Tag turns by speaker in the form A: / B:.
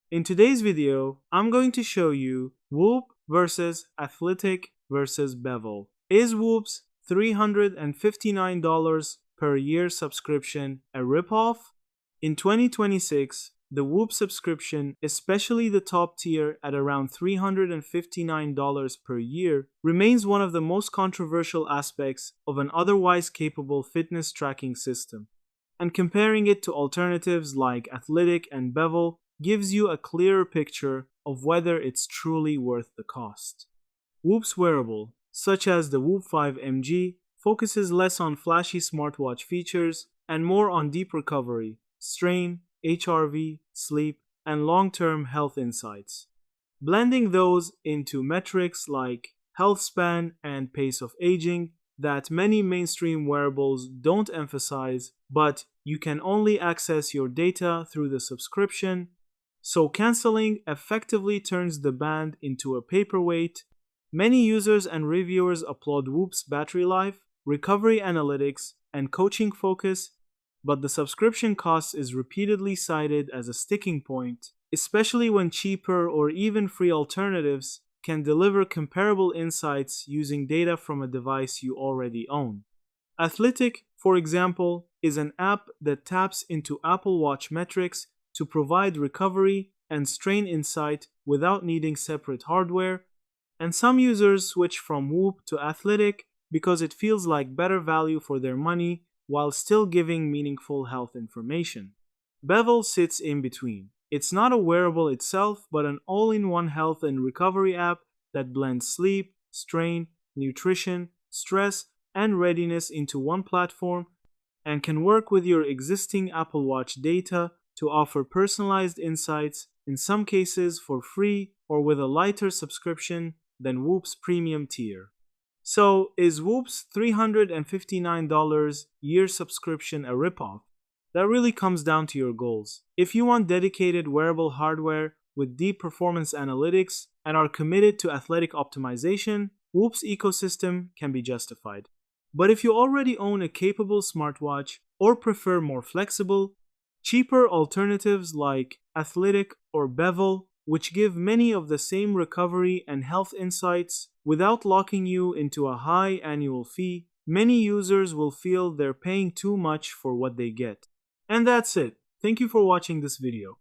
A: In today's video, I'm going to show you Whoop versus Athlytic versus Bevel. Is Whoop's $359 per year subscription a ripoff? In 2026, the Whoop subscription, especially the top tier at around $359 per year, remains one of the most controversial aspects of an otherwise capable fitness tracking system. And comparing it to alternatives like Athlytic and Bevel gives you a clearer picture of whether it's truly worth the cost. Whoop's wearable, such as the Whoop 5 MG, focuses less on flashy smartwatch features and more on deep recovery, strain, HRV, sleep, and long-term health insights. Blending those into metrics like health span and pace of aging that many mainstream wearables don't emphasize, but you can only access your data through the subscription, so canceling effectively turns the band into a paperweight. Many users and reviewers applaud Whoop's battery life, recovery analytics, and coaching focus, but the subscription cost is repeatedly cited as a sticking point, especially when cheaper or even free alternatives can deliver comparable insights using data from a device you already own. Athlytic, for example, is an app that taps into Apple Watch metrics to provide recovery and strain insight without needing separate hardware, and some users switch from Whoop to Athlytic because it feels like better value for their money while still giving meaningful health information. Bevel sits in between. It's not a wearable itself, but an all-in-one health and recovery app that blends sleep, strain, nutrition, stress, and readiness into one platform and can work with your existing Apple Watch data to offer personalized insights, in some cases for free or with a lighter subscription than Whoop's premium tier. So, is Whoop's $359 year subscription a ripoff? That really comes down to your goals. If you want dedicated wearable hardware with deep performance analytics and are committed to athletic optimization, Whoop's ecosystem can be justified. But if you already own a capable smartwatch or prefer more flexible, cheaper alternatives like Athlytic or Bevel, which give many of the same recovery and health insights without locking you into a high annual fee, many users will feel they're paying too much for what they get. And that's it. Thank you for watching this video.